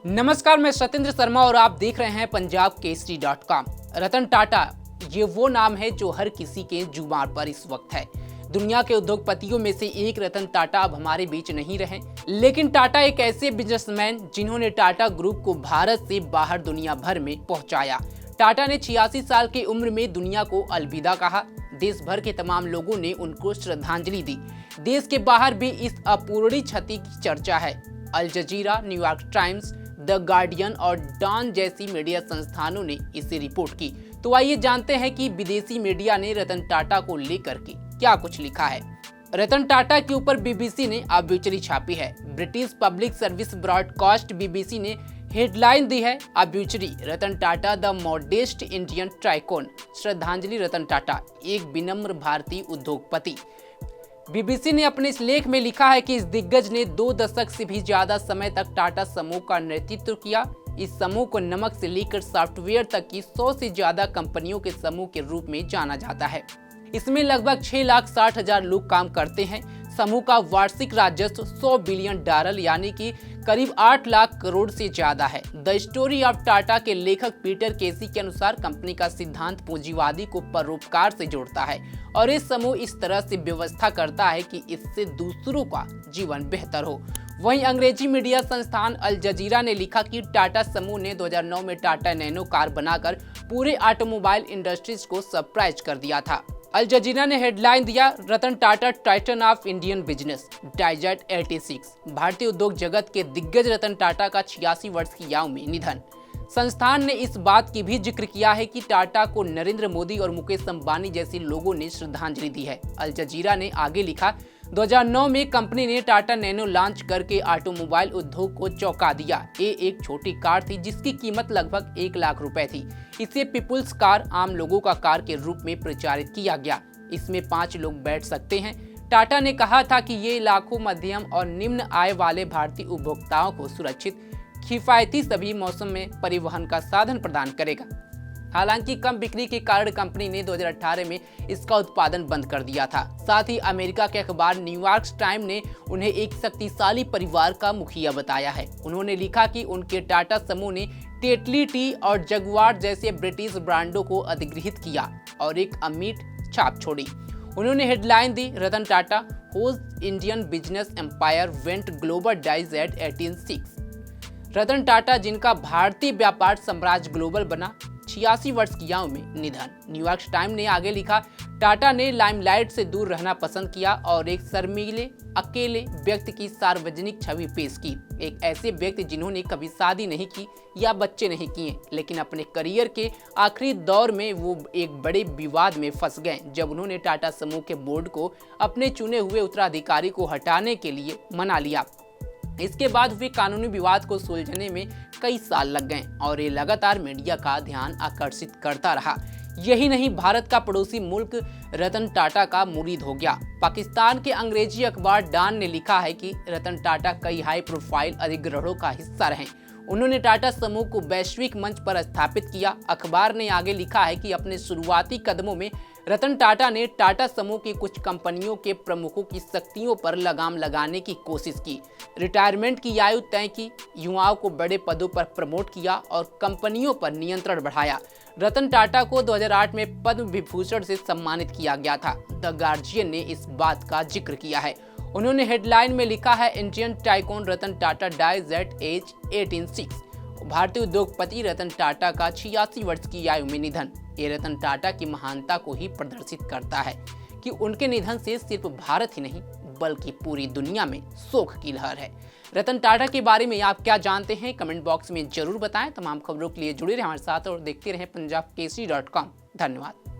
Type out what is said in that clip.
नमस्कार, मैं सत्येंद्र शर्मा और आप देख रहे हैं पंजाबकेसरी.com। रतन टाटा ये वो नाम है जो हर किसी के जुबान पर इस वक्त है। दुनिया के उद्योगपतियों में से एक रतन टाटा अब हमारे बीच नहीं रहे, लेकिन टाटा एक ऐसे बिजनेसमैन जिन्होंने टाटा ग्रुप को भारत से बाहर दुनिया भर में पहुंचाया। टाटा ने 86 साल की उम्र में दुनिया को अलविदा कहा। देश भर के तमाम लोगों ने उनको श्रद्धांजलि दी। देश के बाहर भी इस अपूरणीय क्षति की चर्चा है। अल जजीरा, न्यूयॉर्क टाइम्स, द गार्डियन और डॉन जैसी मीडिया संस्थानों ने इसे रिपोर्ट की। तो आइए जानते हैं कि विदेशी मीडिया ने रतन टाटा को लेकर के क्या कुछ लिखा है। रतन टाटा के ऊपर बीबीसी ने ऑब्ituary छापी है। British public service broadcast BBC ने हेडलाइन दी है obituary, Ratan Tata the modest Indian tycoon, श्रद्धांजलि रतन टाटा, एक विनम्र भारतीय उद्योगपति। बीबीसी ने अपने इस लेख में लिखा है कि इस दिग्गज ने 2 दशक से भी ज्यादा समय तक टाटा समूह का नेतृत्व किया। इस समूह को नमक से लेकर सॉफ्टवेयर तक की 100 से ज्यादा कंपनियों के समूह के रूप में जाना जाता है। इसमें लगभग 6,60,000 लोग काम करते हैं। समूह का वार्षिक राजस्व $100 बिलियन यानी कि करीब 8 लाख करोड़ से ज्यादा है। द स्टोरी ऑफ टाटा के लेखक पीटर केसी के अनुसार कंपनी का सिद्धांत पूंजीवादी को परोपकार से जोड़ता है और ये समूह इस तरह से व्यवस्था करता है कि इससे दूसरों का जीवन बेहतर हो। वहीं अंग्रेजी मीडिया संस्थान अल जजीरा ने लिखा कि टाटा समूह ने 2009 में टाटा नैनो कार बनाकर पूरे ऑटोमोबाइल इंडस्ट्रीज को सरप्राइज कर दिया था। अल जजीरा ने हेडलाइन दिया, Ratan Tata titan of Indian business dies at 86। भारतीय उद्योग जगत के दिग्गज रतन टाटा का 86 वर्ष की आयु में निधन। संस्थान ने इस बात की भी जिक्र किया है कि टाटा को नरेंद्र मोदी और मुकेश अंबानी जैसे लोगों ने श्रद्धांजलि दी है। अल जजीरा ने आगे लिखा, 2009 में कंपनी ने टाटा नैनो लॉन्च करके ऑटोमोबाइल उद्योग को चौंका दिया। ये एक छोटी कार थी जिसकी कीमत लगभग 1 लाख रुपए थी। इसे पीपुल्स कार, आम लोगों का कार के रूप में प्रचारित किया गया। इसमें 5 लोग बैठ सकते हैं। टाटा ने कहा था कि ये लाखों मध्यम और निम्न आय वाले भारतीय उपभोक्ताओं को सुरक्षित, किफायती सभी मौसम में परिवहन का साधन प्रदान करेगा। हालांकि कम बिक्री के कारण कंपनी ने 2018 में इसका उत्पादन बंद कर दिया था। साथ ही अमेरिका के अखबार न्यूयॉर्क टाइम्स ने उन्हें एक शक्तिशाली परिवार का मुखिया बताया है। उन्होंने लिखा कि उनके टाटा समूह ने टेटली टी और जगुआर जैसे ब्रिटिश ब्रांडों को अधिग्रहित किया और एक अमिट छाप छोड़ी। उन्होंने हेडलाइन दी, Ratan Tata whose Indian business empire went global dies at 1806। Ratan Tata जिनका भारतीय व्यापार साम्राज्य ग्लोबल बना, 86 वर्ष की आयु में निधन। न्यूयॉर्क टाइम्स ने आगे लिखा, टाटा ने लाइमलाइट से दूर रहना पसंद किया और एक शर्मीले, अकेले व्यक्ति की सार्वजनिक छवि पेश की। एक ऐसे व्यक्ति जिन्होंने कभी शादी नहीं की या बच्चे नहीं किए, लेकिन अपने करियर के आखिरी दौर में वो एक बड़े विवाद में फंस गए जब उन्होंने टाटा समूह के बोर्ड को अपने चुने हुए उत्तराधिकारी को हटाने के लिए मना लिया। इसके बाद हुए कानूनी विवाद को सुलझने में कई साल लग गए और ये लगातार मीडिया का ध्यान आकर्षित करता रहा। यही नहीं, भारत का पड़ोसी मुल्क रतन टाटा का मुरीद हो गया। पाकिस्तान के अंग्रेजी अखबार डॉन ने लिखा है कि रतन टाटा कई हाई प्रोफाइल अधिग्रहणों का हिस्सा रहे। उन्होंने टाटा समूह को वैश्विक मंच पर स्थापित किया। अखबार ने आगे लिखा है कि अपने शुरुआती कदमों में रतन टाटा ने टाटा समूह की कुछ कंपनियों के प्रमुखों की शक्तियों पर लगाम लगाने की कोशिश की, रिटायरमेंट की आयु तय की, युवाओं को बड़े पदों पर प्रमोट किया और कंपनियों पर नियंत्रण बढ़ाया। रतन टाटा को 2008 में पद्म विभूषण से सम्मानित किया गया था। द गार्जियन ने इस बात का जिक्र किया है। उन्होंने हेडलाइन में लिखा है, Indian tycoon Ratan Tata dies eight as 1806। भारतीय उद्योगपति रतन टाटा का 86 वर्ष की आयु में निधन। ये रतन टाटा की महानता को ही प्रदर्शित करता है कि उनके निधन से सिर्फ भारत ही नहीं बल्कि पूरी दुनिया में शोक की लहर है। रतन टाटा के बारे में आप क्या जानते हैं, कमेंट बॉक्स में जरूर बताएं। तमाम खबरों के लिए जुड़े रहें हमारे साथ और देखते रहें पंजाबकेसरी.com। धन्यवाद।